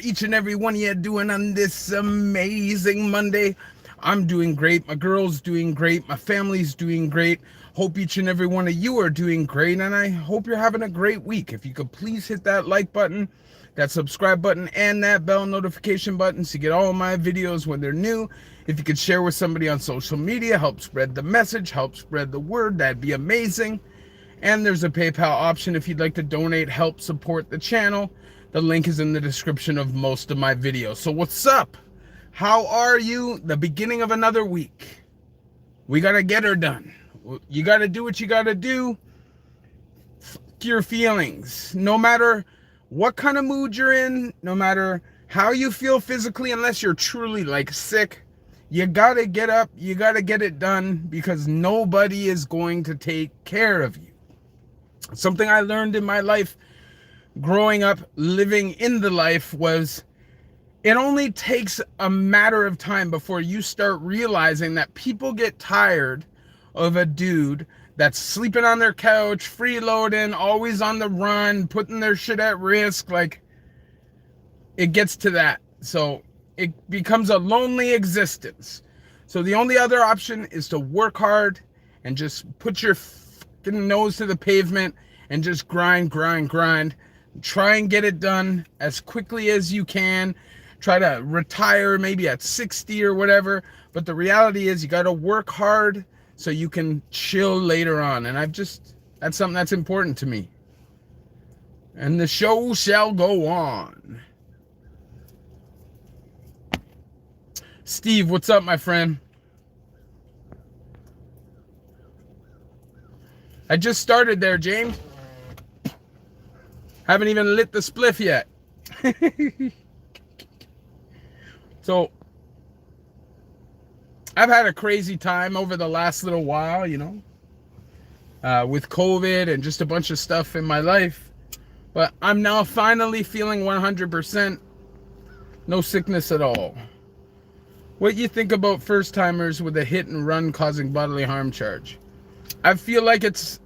Each and every one of you doing on this amazing Monday? I'm doing great. My girl's doing great. My family's doing great. Hope each and every one of you are doing great, and I hope you're having a great week. If you could please hit that like button, that subscribe button, and that bell notification button so you get all of my videos when they're new. If you could share with somebody on social media, help spread the message, help spread the word, that'd be amazing. And there's a PayPal option if you'd like to donate, help support the channel. The link is in the description of most of my videos. So what's up? How are you? The beginning of another week. We got to get her done. You got to do what you got to do. Fuck your feelings. No matter what kind of mood you're in, no matter how you feel physically, unless you're truly like sick, you got to get up. You got to get it done because nobody is going to take care of you. Something I learned in my life growing up, living in the life, was it only takes a matter of time before you start realizing that people get tired of a dude that's sleeping on their couch, freeloading, always on the run, putting their shit at risk. Like, it gets to that. So it becomes a lonely existence. So the only other option is to work hard and just put your nose to the pavement and just grind. Try and get it done as quickly as you can. Try to retire maybe at 60 or whatever. But the reality is you got to work hard so you can chill later on. And that's something that's important to me. And the show shall go on. Steve, what's up, my friend? I just started there, James. Haven't even lit the spliff yet. So, I've had a crazy time over the last little while, with COVID and just a bunch of stuff in my life. But I'm now finally feeling 100%, no sickness at all. What you think about first-timers with a hit and run causing bodily harm charge? I feel like it's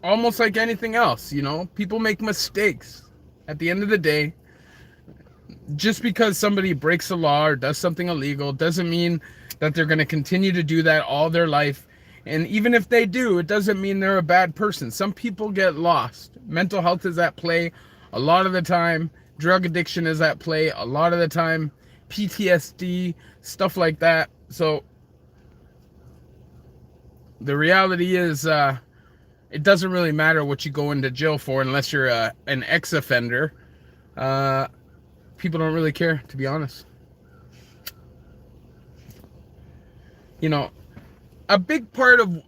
almost like anything else, People make mistakes. At the end of the day, just because somebody breaks the law or does something illegal doesn't mean that they're going to continue to do that all their life. And even if they do, it doesn't mean they're a bad person. Some people get lost. Mental health is at play a lot of the time. Drug addiction is at play a lot of the time. PTSD, stuff like that. So the reality is, it doesn't really matter what you go into jail for unless you're an ex-offender. People don't really care, to be honest. A big part of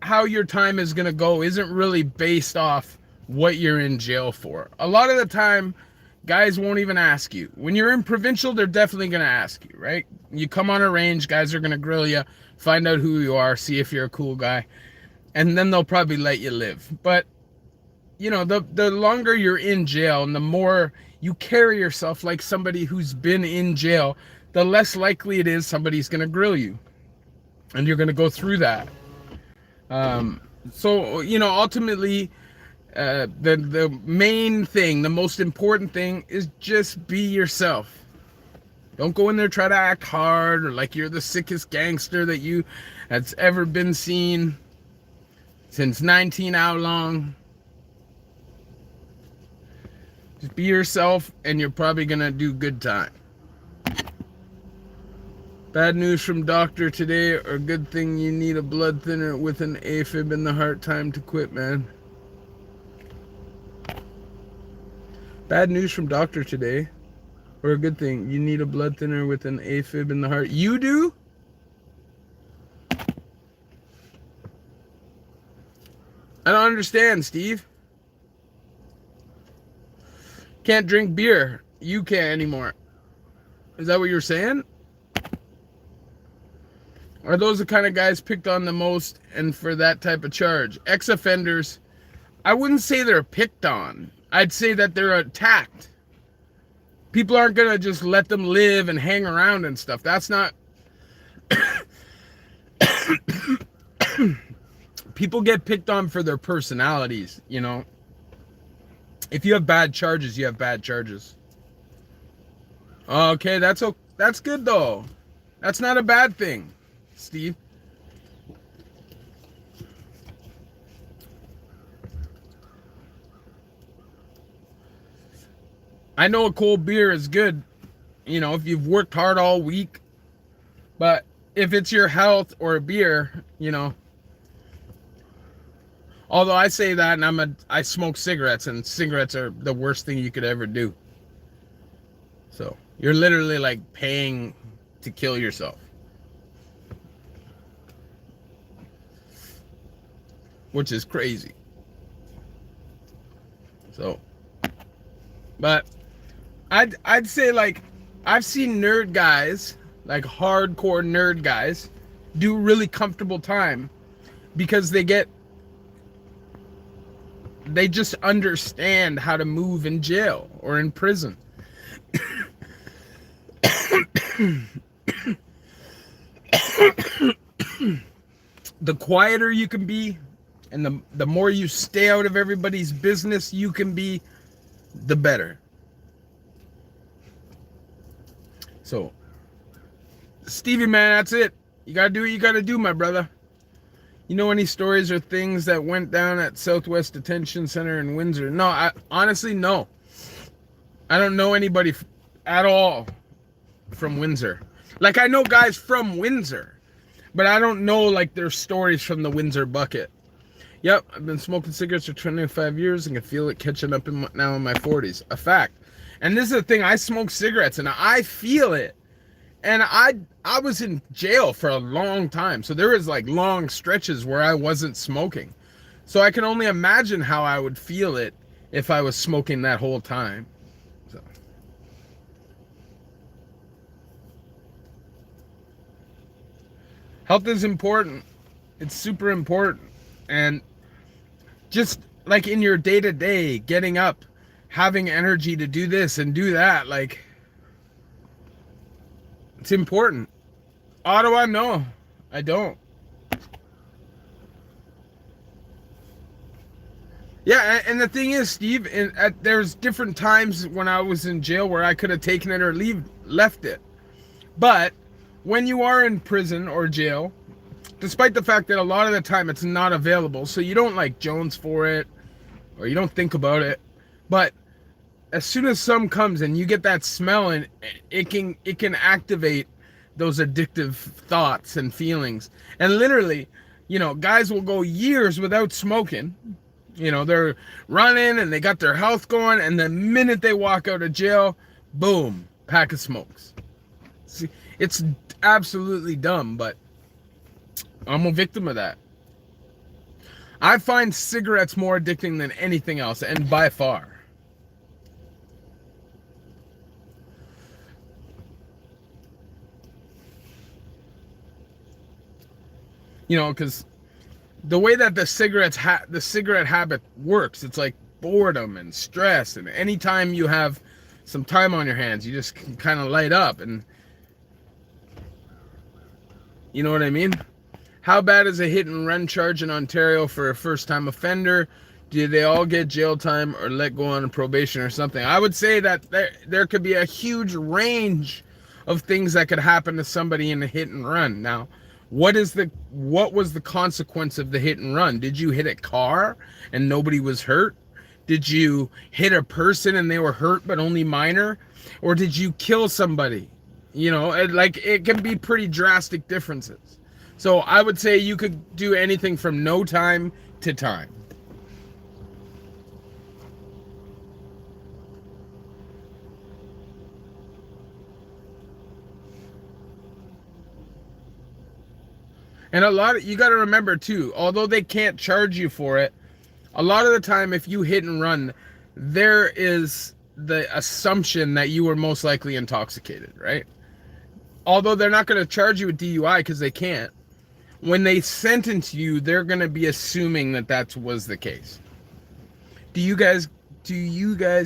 how your time is going to go isn't really based off what you're in jail for. A lot of the time, guys won't even ask you. When you're in provincial, they're definitely going to ask you, right? You come on a range, guys are going to grill you, find out who you are, see if you're a cool guy. And then they'll probably let you live. But, the longer you're in jail and the more you carry yourself like somebody who's been in jail, the less likely it is somebody's going to grill you. And you're going to go through that. So, ultimately, the main thing, the most important thing is just be yourself. Don't go in there try to act hard or like you're the sickest gangster that's ever been seen since 19 how long. Just be yourself and you're probably gonna do good time. Bad news from doctor today, or good thing you need a blood thinner with an AFib in the heart, time to quit, man. Bad news from doctor today, or a good thing you need a blood thinner with an AFib in the heart. You do? I don't understand, Steve. Can't drink beer. You can't anymore. Is that what you're saying? Are those the kind of guys picked on the most and for that type of charge? Ex-offenders, I wouldn't say they're picked on. I'd say that they're attacked. People aren't going to just let them live and hang around and stuff. That's not... People get picked on for their personalities, If you have bad charges, you have bad charges. Okay, that's good though. That's not a bad thing, Steve. I know a cold beer is good, if you've worked hard all week, but if it's your health or a beer, although I say that and I smoke cigarettes, and cigarettes are the worst thing you could ever do. So, you're literally like paying to kill yourself, which is crazy. So, but I'd say, like, I've seen nerd guys, like hardcore nerd guys, do really comfortable time because they just understand how to move in jail or in prison. The quieter you can be, and the more you stay out of everybody's business you can be, the better. So, Stevie, man, that's it. You gotta do what you gotta do, my brother. You know any stories or things that went down at Southwest Detention Center in Windsor? No, honestly, no. I don't know anybody at all from Windsor. Like, I know guys from Windsor, but I don't know, like, their stories from the Windsor bucket. Yep, I've been smoking cigarettes for 25 years and can feel it catching up now in my 40s. A fact. And this is the thing, I smoke cigarettes and I feel it. And I was in jail for a long time. So there was like long stretches where I wasn't smoking. So I can only imagine how I would feel it if I was smoking that whole time. So. Health is important. It's super important. And just like in your day-to-day, getting up, having energy to do this and do that, like, it's important. Ottawa, no, I don't. Yeah, and the thing is, Steve, there's different times when I was in jail where I could have taken it or left it. But when you are in prison or jail, despite the fact that a lot of the time it's not available, so you don't like Jones for it, or you don't think about it, but as soon as some comes and you get that smell, and it can activate those addictive thoughts and feelings. And literally, guys will go years without smoking. They're running and they got their health going, and the minute they walk out of jail, boom, pack of smokes. See, it's absolutely dumb, but I'm a victim of that. I find cigarettes more addicting than anything else, and by far. Because the way that the cigarette habit works, it's like boredom and stress, and anytime you have some time on your hands, you just can kind of light up, and you know what I mean? How bad is a hit and run charge in Ontario for a first-time offender? Do they all get jail time or let go on probation or something? I would say that there could be a huge range of things that could happen to somebody in a hit and run. Now, what was the consequence of the hit and run? Did you hit a car and nobody was hurt? Did you hit a person and they were hurt but only minor? Or did you kill somebody? It can be pretty drastic differences. So I would say you could do anything from no time to time. And you got to remember too, although they can't charge you for it, a lot of the time if you hit and run, there is the assumption that you were most likely intoxicated, right? Although they're not going to charge you with DUI because they can't. When they sentence you, they're going to be assuming that was the case. Do you guys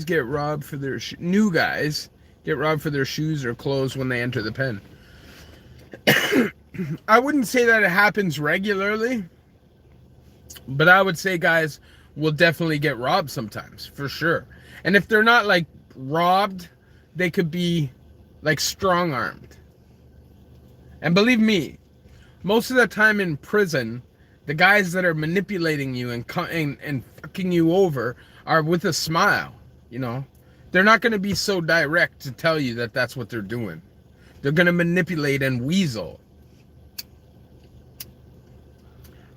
get robbed for their new guys get robbed for their shoes or clothes when they enter the pen? I wouldn't say that it happens regularly, but I would say guys will definitely get robbed sometimes, for sure. And if they're not like robbed, they could be like strong-armed. And believe me, most of the time in prison, the guys that are manipulating you and fucking you over are with a smile, you know? They're not going to be so direct to tell you that that's what they're doing. They're going to manipulate and weasel.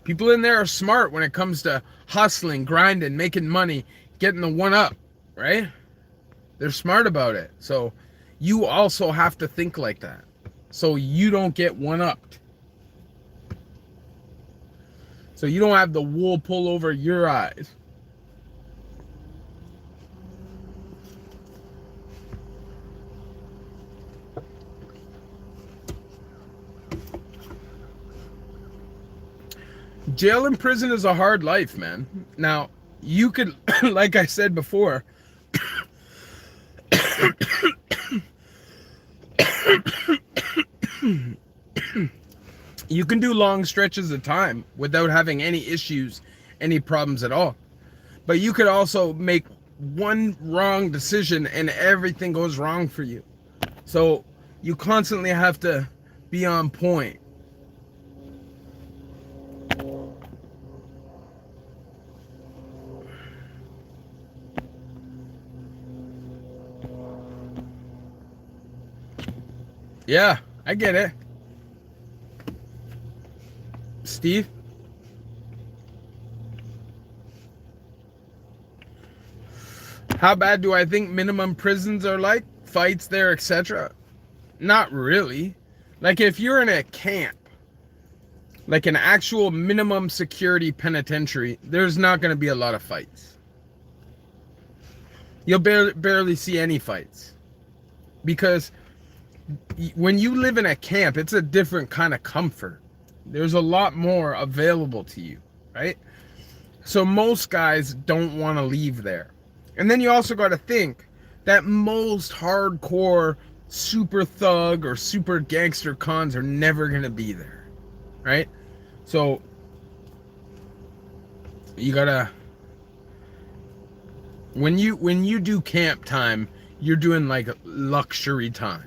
People in there are smart when it comes to hustling, grinding, making money, getting the one up, right? They're smart about it. So you also have to think like that, so you don't get one-upped. So you don't have the wool pull over your eyes. Jail and prison is a hard life, man. Now, you could, like I said before, you can do long stretches of time without having any issues, any problems at all. But you could also make one wrong decision and everything goes wrong for you. So you constantly have to be on point. Yeah, I get it. Steve? How bad do I think minimum prisons are like? Fights there, etc.? Not really. Like if you're in a camp, like an actual minimum security penitentiary, there's not going to be a lot of fights. You'll barely see any fights. Because when you live in a camp, it's a different kind of comfort. There's a lot more available to you, right? So most guys don't want to leave there. And then you also got to think that most hardcore super thug or super gangster cons are never going to be there, right? So you got to, when you do camp time, you're doing like luxury time.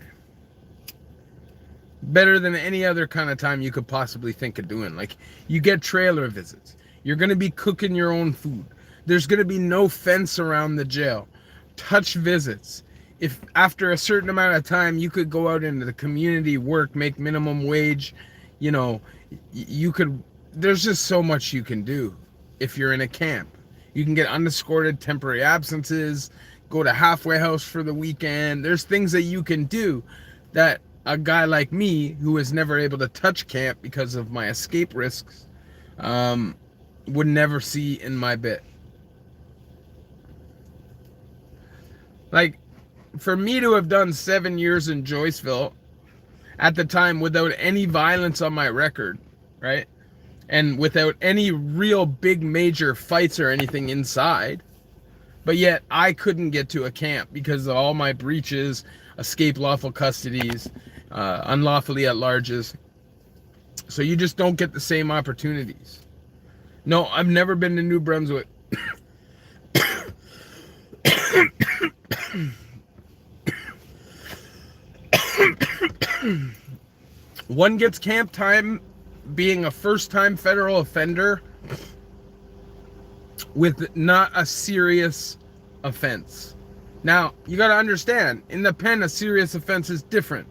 Better than any other kind of time you could possibly think of doing. Like, you get trailer visits. You're going to be cooking your own food. There's going to be no fence around the jail. Touch visits. If after a certain amount of time you could go out into the community, work, make minimum wage, you know, you could, there's just so much you can do if you're in a camp. You can get unescorted temporary absences, go to halfway house for the weekend. There's things that you can do that a guy like me, who was never able to touch camp because of my escape risks, would never see in my bit. Like, for me to have done 7 years in Joyceville at the time without any violence on my record, right? And without any real big major fights or anything inside, but yet I couldn't get to a camp because of all my breaches, escape lawful custodies, unlawfully at larges. So you just don't get the same opportunities. No, I've never been to New Brunswick. One gets camp time being a first-time federal offender with not a serious offense. Now, you got to understand, in the pen, a serious offense is different.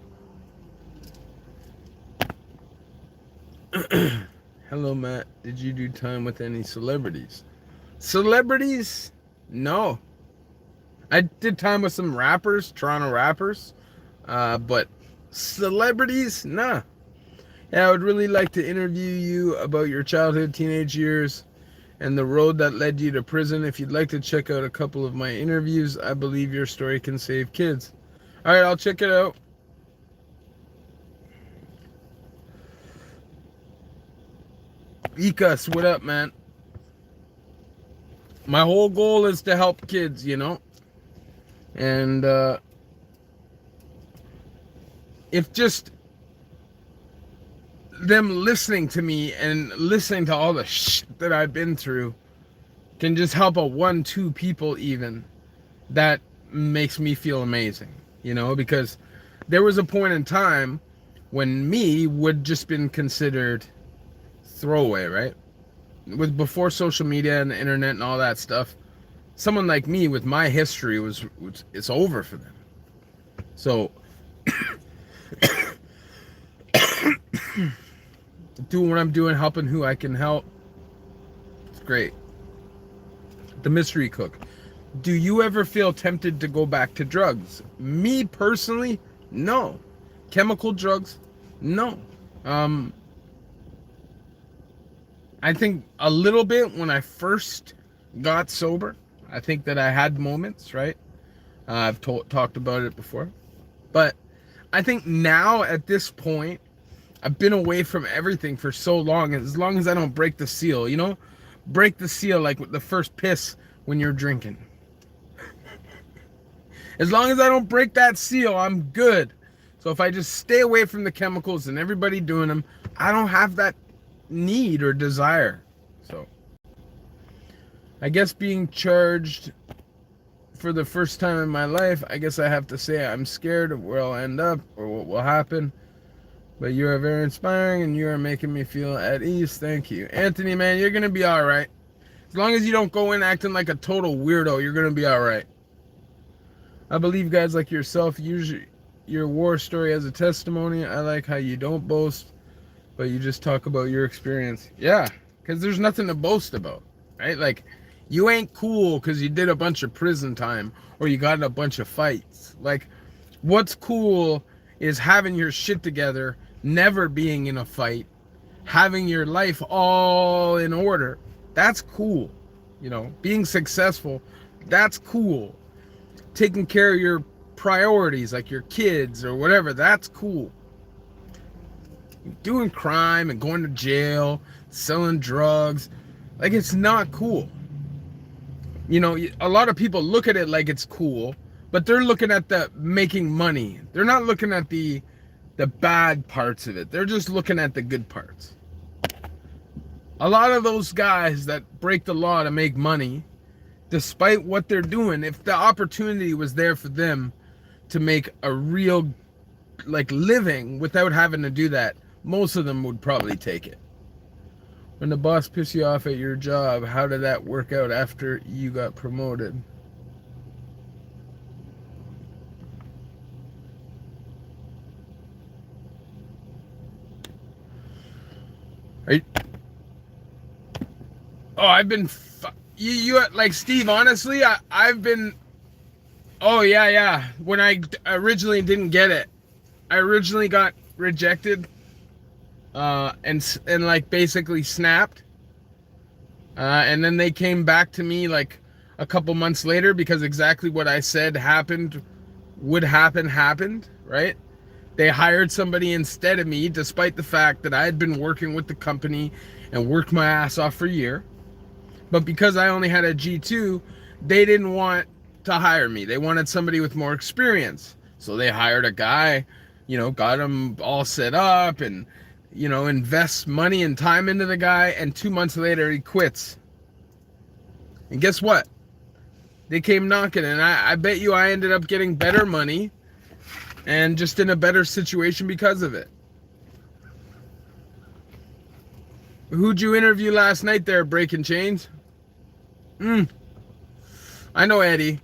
Hello, Matt. Did you do time with any celebrities? Celebrities? No. I did time with some rappers, Toronto rappers. But celebrities? Nah. Yeah, I would really like to interview you about your childhood, teenage years, and the road that led you to prison. If you'd like to check out a couple of my interviews, I believe your story can save kids. All right, I'll check it out. Ikas, what up, man? My whole goal is to help kids, you know? And if just them listening to me and listening to all the shit that I've been through can just help a 1-2 people even, that makes me feel amazing, you know? Because there was a point in time when me would just been considered throwaway, right? With before social media and the internet and all that stuff, someone like me with my history was it's over for them. So doing what I'm doing, helping who I can help, it's great. The mystery cook. Do you ever feel tempted to go back to drugs? Me personally, no. Chemical drugs, no. I think a little bit when I first got sober. I think that I had moments, right? I've talked about it before. But I think now at this point, I've been away from everything for so long. As long as I don't break the seal, you know? Break the seal like with the first piss when you're drinking. As long as I don't break that seal, I'm good. So if I just stay away from the chemicals and everybody doing them, I don't have that need or desire. So I guess being charged for the first time in my life, I guess I have to say I'm scared of where I'll end up or what will happen. But you are very inspiring and you are making me feel at ease. Thank you. Anthony, man, you're going to be all right. As long as you don't go in acting like a total weirdo, you're going to be all right. I believe guys like yourself use your war story as a testimony. I like how you don't boast, but you just talk about your experience. Yeah, because there's nothing to boast about, right? Like, you ain't cool because you did a bunch of prison time or you got in a bunch of fights. Like, what's cool is having your shit together, never being in a fight, having your life all in order. That's cool. You know, being successful, that's cool. Taking care of your priorities, like your kids or whatever, that's cool. Doing crime and going to jail, selling drugs, like, it's not cool. You know, a lot of people look at it like it's cool, but they're looking at the making money. They're not looking at the bad parts of it. They're just looking at the good parts. A lot of those guys that break the law to make money, despite what they're doing, if the opportunity was there for them to make a real, like, living without having to do that, most of them would probably take it. When the boss pissed you off at your job, how did that work out after you got promoted? Oh, I've been... You like, Steve, honestly, I've been... Oh, yeah. When I originally didn't get it, I originally got rejected and like basically snapped. And then they came back to me like a couple months later because exactly what I said happened, right? They hired somebody instead of me, despite the fact that I had been working with the company and worked my ass off for a year. But because I only had a G2, they didn't want to hire me. They wanted somebody with more experience. So they hired a guy, you know, got him all set up and, you know, invest money and time into the guy. And 2 months later, he quits. And guess what? They came knocking, and I bet you I ended up getting better money and just in a better situation because of it. Who'd you interview last night there, Breaking Chains? I know Eddie.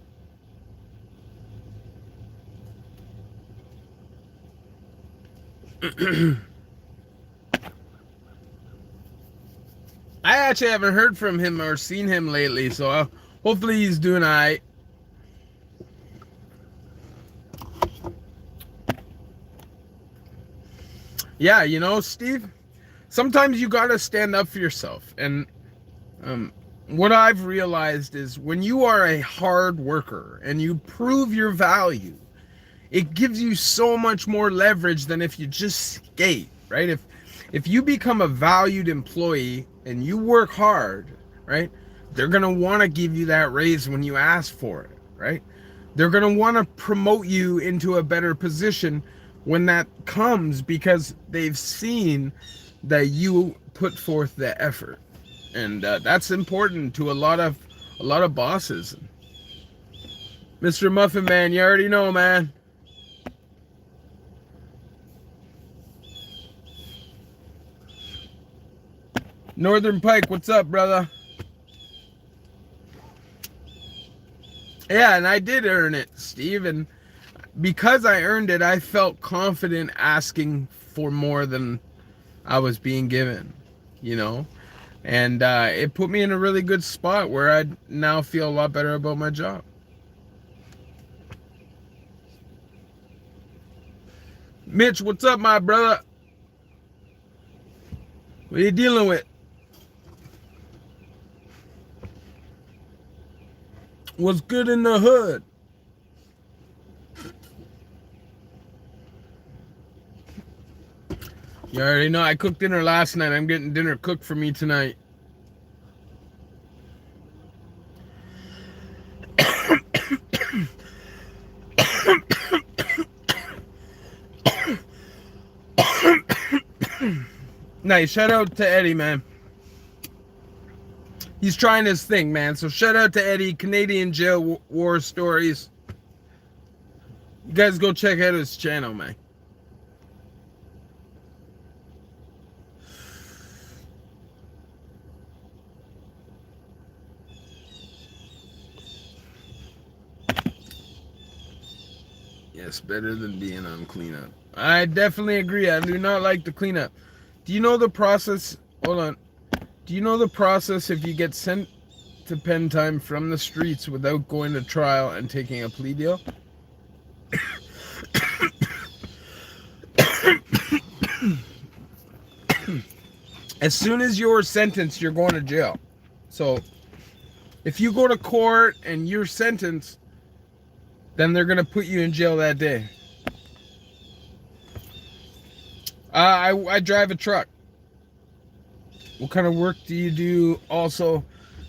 I actually haven't heard from him or seen him lately, so hopefully he's doing all right. Yeah, you know, Steve, sometimes you gotta stand up for yourself. And what I've realized is when you are a hard worker and you prove your value, it gives you so much more leverage than if you just skate, right? If you become a valued employee and you work hard, right, they're gonna want to give you that raise when you ask for it, right? They're gonna want to promote you into a better position when that comes because they've seen that you put forth the effort. And that's important to a lot of bosses. Mr. Muffin Man, you already know, man. Northern Pike, what's up, brother? Yeah, and I did earn it, Steve, and because I earned it, I felt confident asking for more than I was being given, you know? And it put me in a really good spot where I now feel a lot better about my job. Mitch, what's up, my brother? What are you dealing with? What's good in the hood? You already know I cooked dinner last night. I'm getting dinner cooked for me tonight. Nice. Shout out to Eddie, man. He's trying his thing, man. So shout out to Eddie, Canadian Jail War Stories. You guys go check out his channel, man. Yes, better than being on cleanup. I definitely agree. I do not like the cleanup. Do you know the process? Hold on. Do you know the process if you get sent to pen time from the streets without going to trial and taking a plea deal? As soon as you're sentenced, you're going to jail. So if you go to court and you're sentenced, then they're going to put you in jail that day. I drive a truck. What kind of work do you do? Also,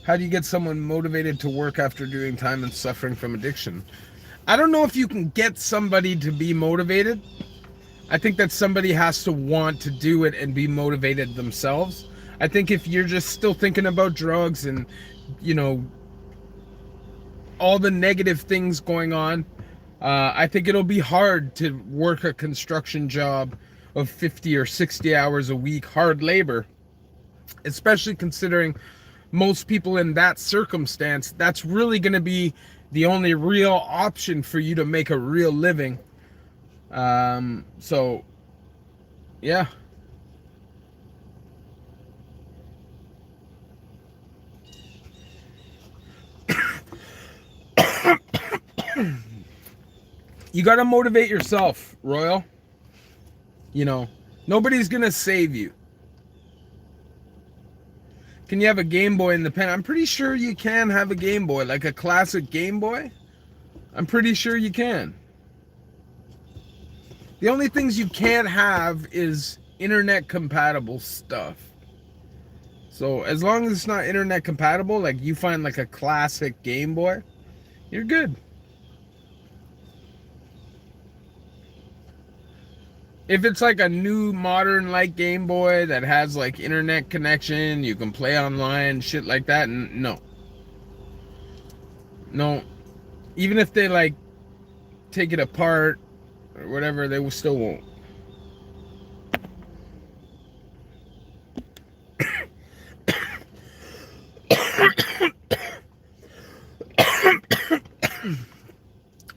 how do you get someone motivated to work after doing time and suffering from addiction? I don't know if you can get somebody to be motivated. I think that somebody has to want to do it and be motivated themselves. I think if you're just still thinking about drugs and, you know, all the negative things going on, I think it'll be hard to work a construction job of 50 or 60 hours a week, hard labor, especially considering most people in that circumstance, that's really going to be the only real option for you to make a real living. So, yeah. You got to motivate yourself, Royal. You know, nobody's going to save you. Can you have a Game Boy in the pen? I'm pretty sure you can have a Game Boy, like a classic Game Boy. I'm pretty sure you can. The only things you can't have is internet compatible stuff. So as long as it's not internet compatible, like you find like a classic Game Boy, you're good. If it's like a new modern like Game Boy that has like internet connection, you can play online, shit like that, no. No. Even if they like take it apart or whatever, they still won't.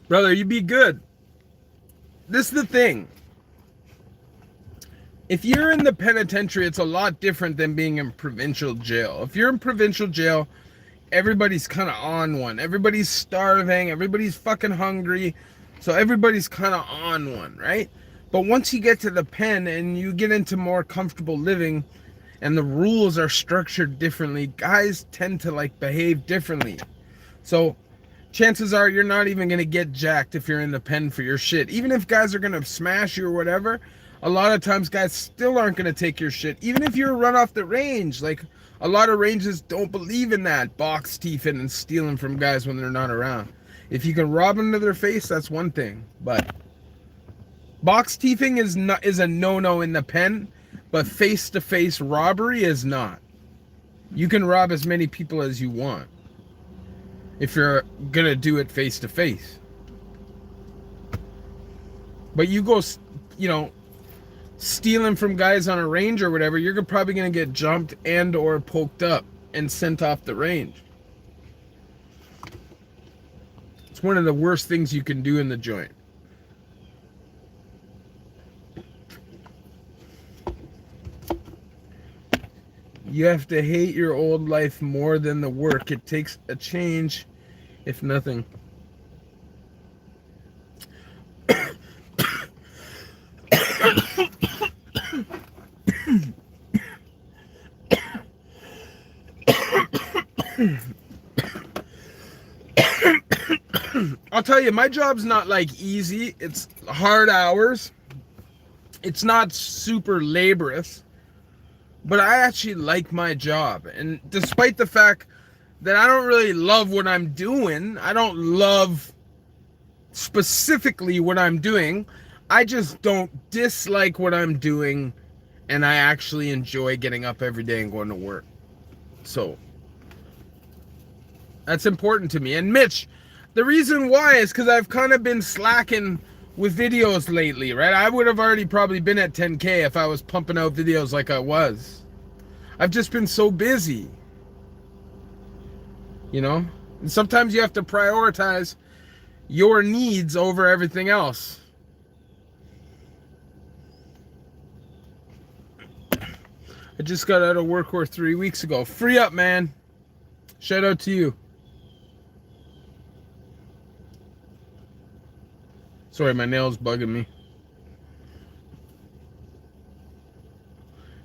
Brother, you be good. This is the thing. If you're in the penitentiary, it's a lot different than being in provincial jail. If you're in provincial jail, everybody's kind of on one. Everybody's starving. Everybody's fucking hungry. So everybody's kind of on one, right? But once you get to the pen and you get into more comfortable living and the rules are structured differently, guys tend to like behave differently. So chances are you're not even going to get jacked if you're in the pen for your shit. Even if guys are going to smash you or whatever, a lot of times guys still aren't going to take your shit. Even if you're run off the range, like a lot of ranges don't believe in that box thieving and stealing from guys when they're not around. If you can rob them to their face, that's one thing. But box thieving is a no-no in the pen, but face-to-face robbery is not. You can rob as many people as you want if you're gonna do it face-to-face. But you go, you know, stealing from guys on a range or whatever, you're probably going to get jumped and or poked up and sent off the range. It's one of the worst things you can do in the joint. You have to hate your old life more than the work. It takes a change, if nothing. I'll tell you, my job's not like easy. It's hard hours. It's not super laborious. But I actually like my job. And despite the fact that I don't really love what I'm doing, I don't love specifically what I'm doing, I just don't dislike what I'm doing, and I actually enjoy getting up every day and going to work. So that's important to me. And Mitch, the reason why is because I've kind of been slacking with videos lately, right? I would have already probably been at 10K if I was pumping out videos like I was. I've just been so busy, you know? And sometimes you have to prioritize your needs over everything else. I just got out of work 3 weeks ago. Free up, man. Shout out to you. Sorry, my nail's bugging me.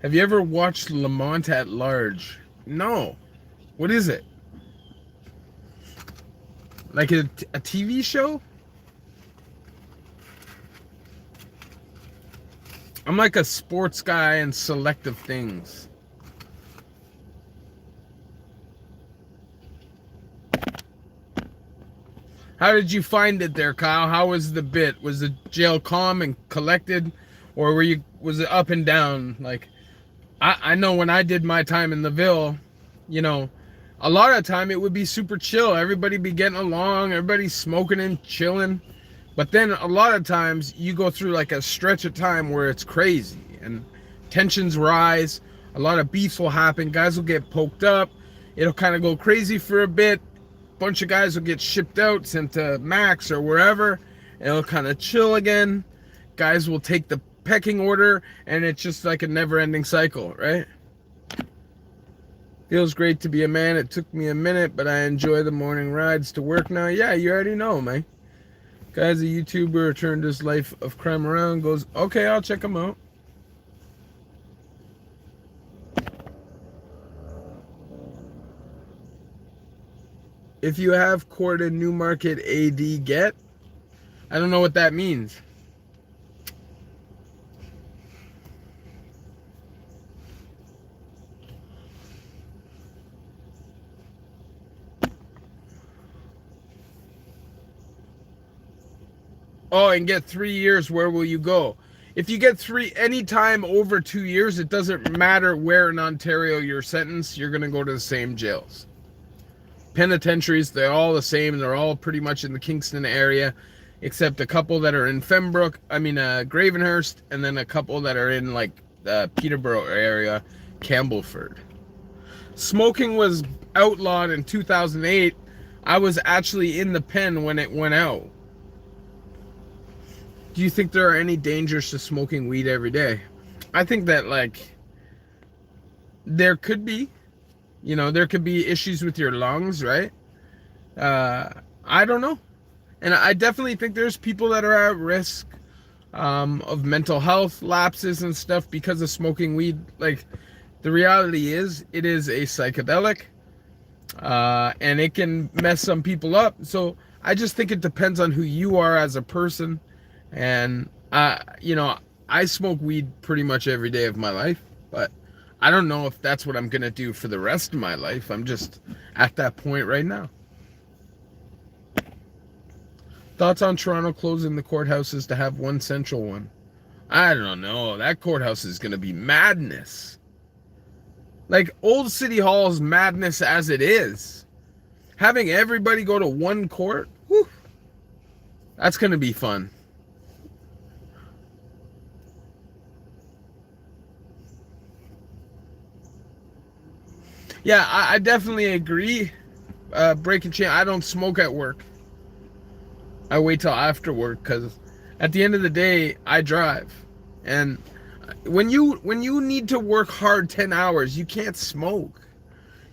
Have you ever watched Lamont at Large? No. What is it? Like a TV show? I'm like a sports guy and selective things. How did you find it there, Kyle? How was the bit? Was the jail calm and collected? Or was it up and down? Like, I know when I did my time in the Ville, you know, a lot of the time it would be super chill. Everybody be getting along, everybody smoking and chilling. But then a lot of times you go through like a stretch of time where it's crazy and tensions rise. A lot of beefs will happen. Guys will get poked up. It'll kind of go crazy for a bit. Bunch of guys will get shipped out, sent to Max or wherever. It'll kind of chill again. Guys will take the pecking order, and it's just like a never-ending cycle, right? Feels great to be a man. It took me a minute, but I enjoy the morning rides to work now. Yeah, you already know, man. Guy's a YouTuber, turned his life of crime around, goes, okay, I'll check him out. If you have court in Newmarket AD, get? I don't know what that means. Oh, and get 3 years, where will you go? If you get any time over 2 years, it doesn't matter where in Ontario you're sentenced, you're going to go to the same jails. Penitentiaries, they're all the same. They're all pretty much in the Kingston area, except a couple that are in Gravenhurst, and then a couple that are in like the Peterborough area, Campbellford. Smoking was outlawed in 2008. I was actually in the pen when it went out. Do you think there are any dangers to smoking weed every day? I think that, like, there could be. You know, there could be issues with your lungs, right? I don't know. And I definitely think there's people that are at risk of mental health lapses and stuff because of smoking weed. Like, the reality is, it is a psychedelic, and it can mess some people up. So I just think it depends on who you are as a person. And, you know, I smoke weed pretty much every day of my life, but I don't know if that's what I'm going to do for the rest of my life. I'm just at that point right now. Thoughts on Toronto closing the courthouses to have one central one? I don't know. That courthouse is going to be madness. Like, Old City Hall is madness as it is. Having everybody go to one court, whew, that's going to be fun. Yeah, I definitely agree. Breaking chain. I don't smoke at work. I wait till after work because at the end of the day, I drive, and when you need to work hard 10 hours, you can't smoke.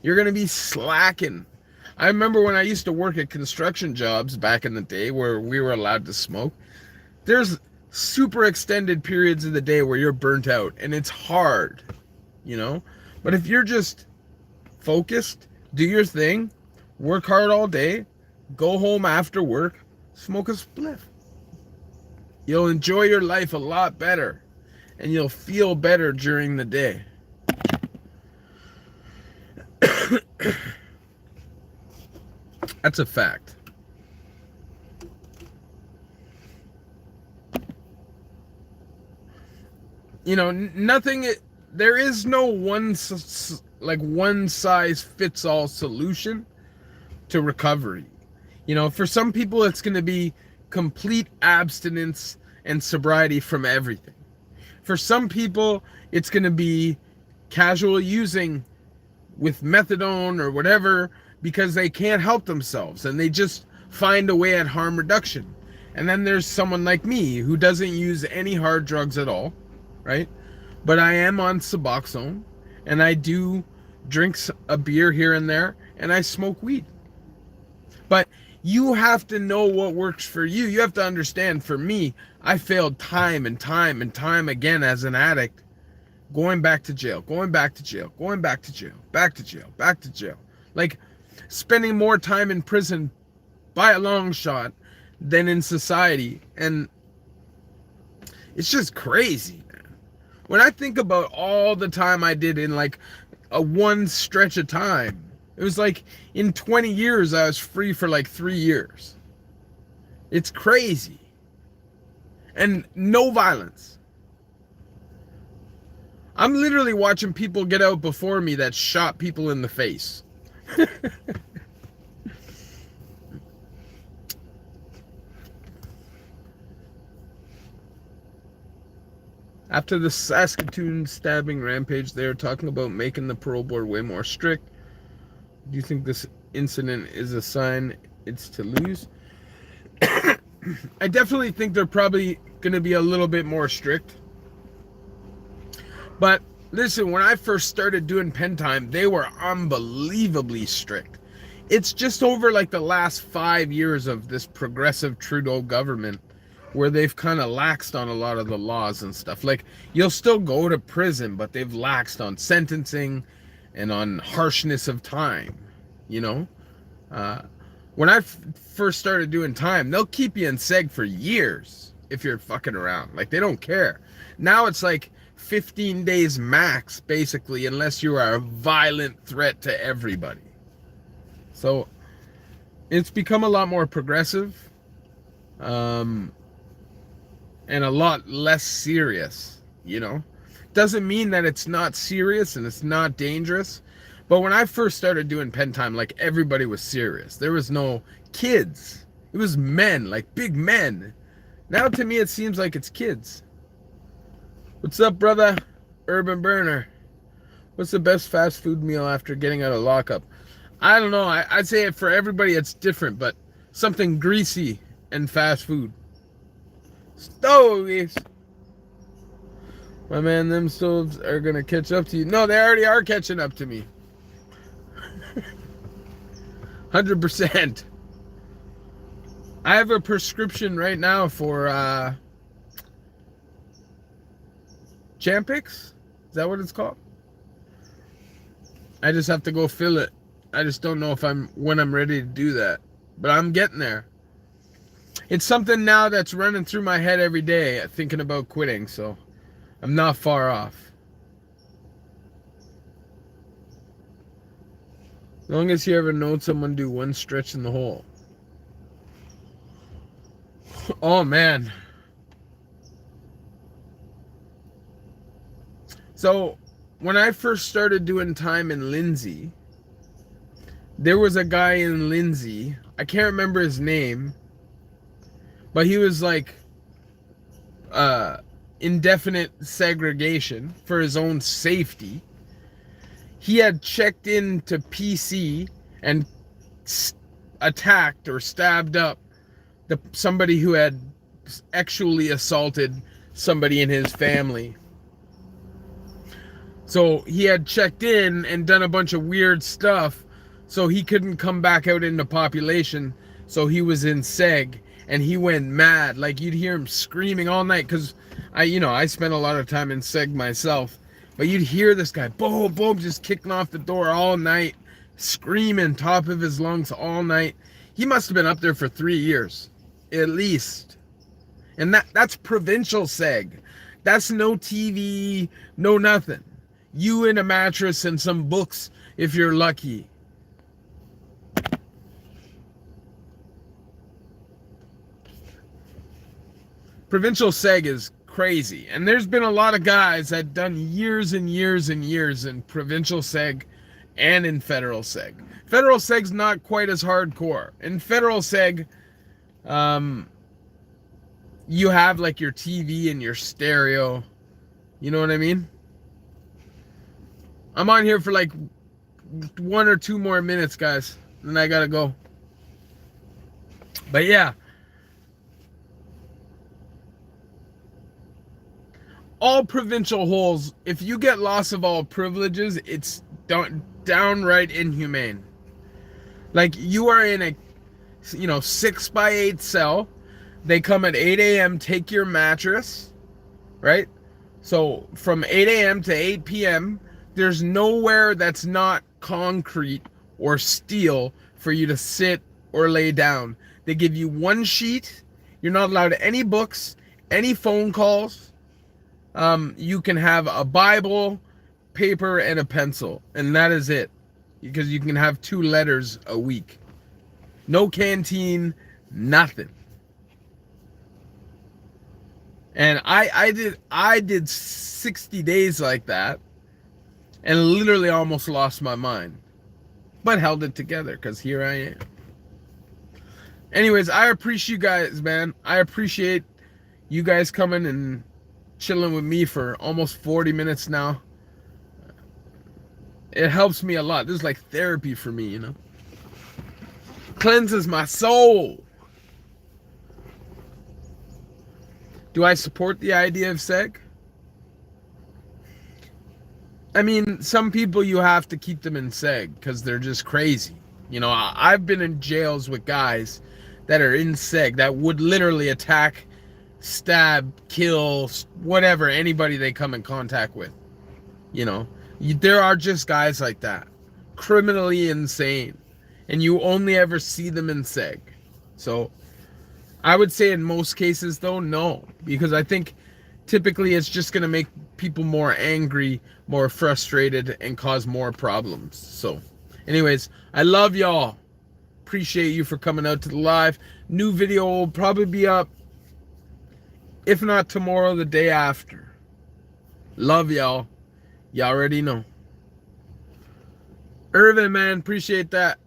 You're gonna be slacking. I remember when I used to work at construction jobs back in the day where we were allowed to smoke. There's super extended periods of the day where you're burnt out and it's hard, you know? But if you're just focused, do your thing, work hard all day, go home after work, smoke a spliff. You'll enjoy your life a lot better and you'll feel better during the day. That's a fact. You know, nothing, there is no one size fits all solution to recovery. You know, for some people it's going to be complete abstinence and sobriety from everything. For some people it's going to be casual using with methadone or whatever because they can't help themselves and they just find a way at harm reduction. And then there's someone like me who doesn't use any hard drugs at all, right? But I am on Suboxone and I do drink a beer here and there and I smoke weed. But you have to know what works for you. You have to understand, for me, I failed time and time and time again as an addict, going back to jail, going back to jail, going back to jail, back to jail, back to jail. Like spending more time in prison by a long shot than in society. And it's just crazy, man. When I think about all the time I did in like a one stretch of time, it was like in 20 years I was free for like 3 years. It's crazy. And no violence. I'm literally watching people get out before me that shot people in the face. After the Saskatoon stabbing rampage, they are talking about making the parole board way more strict. Do you think this incident is a sign it's to lose? I definitely think they're probably going to be a little bit more strict. But listen, when I first started doing pen time, they were unbelievably strict. It's just over like the last 5 years of this progressive Trudeau government where they've kind of laxed on a lot of the laws and stuff. Like, you'll still go to prison, but they've laxed on sentencing and on harshness of time, you know? When I first started doing time, they'll keep you in seg for years if you're fucking around. Like, they don't care. Now it's like 15 days max, basically, unless you are a violent threat to everybody. So, it's become a lot more progressive, and a lot less serious, you know? Doesn't mean that it's not serious and it's not dangerous. But when I first started doing pen time, like, everybody was serious. There was no kids. It was men, like big men. Now to me it seems like it's kids. What's up, brother? Urban Burner. What's the best fast food meal after getting out of lockup? I don't know. I'd say for everybody it's different, but something greasy and fast food. Stoves. My man, them stoves are going to catch up to you. No, they already are catching up to me. 100%. I have a prescription right now for Champix. Is that what it's called? I just have to go fill it. I just don't know when I'm ready to do that. But I'm getting there. It's something now that's running through my head every day, thinking about quitting, so I'm not far off. As long as you ever know someone do one stretch in the hole. Oh, man. So, when I first started doing time in Lindsay, there was a guy in Lindsay, I can't remember his name, but he was like indefinite segregation for his own safety. he had checked into PC and attacked or stabbed up somebody who had actually assaulted somebody in his family. So he had checked in and done a bunch of weird stuff, so he couldn't come back out into population. So he was in seg, and he went mad. Like, you'd hear him screaming all night, because I spent a lot of time in seg myself. But you'd hear this guy, boom, boom, just kicking off the door all night, screaming top of his lungs all night. He must have been up there for 3 years, at least. And that's provincial seg. That's no TV, no nothing. You in a mattress and some books, if you're lucky. Provincial seg is crazy. And there's been a lot of guys that done years and years and years in provincial seg and in federal seg. Federal seg's not quite as hardcore. In federal seg, you have like your TV and your stereo. You know what I mean? I'm on here for like 1 or 2 more minutes, guys. Then I gotta go. But yeah. All provincial holes, if you get loss of all privileges, it's downright inhumane. Like, you are in a 6x8 cell. They come at 8 a.m., take your mattress, right? So from 8 a.m. to 8 p.m., there's nowhere that's not concrete or steel for you to sit or lay down. They give you one sheet. You're not allowed any books, any phone calls. You can have a Bible, paper, and a pencil, and that is it. Because you can have 2 letters a week. No canteen, nothing. And I did 60 days like that, and literally almost lost my mind, but held it together because here I am. Anyways, I appreciate you guys, man. I appreciate you guys coming and chilling with me for almost 40 minutes now. It helps me a lot. This is like therapy for me, Cleanses my soul. Do I support the idea of seg? I mean, some people you have to keep them in seg because they're just crazy. I've been in jails with guys that are in seg that would literally attack, stab, kill, whatever, anybody they come in contact with. There are just guys like that. Criminally insane. And you only ever see them in seg. So I would say in most cases, though, no. Because I think typically it's just going to make people more angry, more frustrated, and cause more problems. So anyways, I love y'all. Appreciate you for coming out to the live. New video will probably be up, if not tomorrow, the day after. Love y'all. Y'all already know. Irvin, man, appreciate that.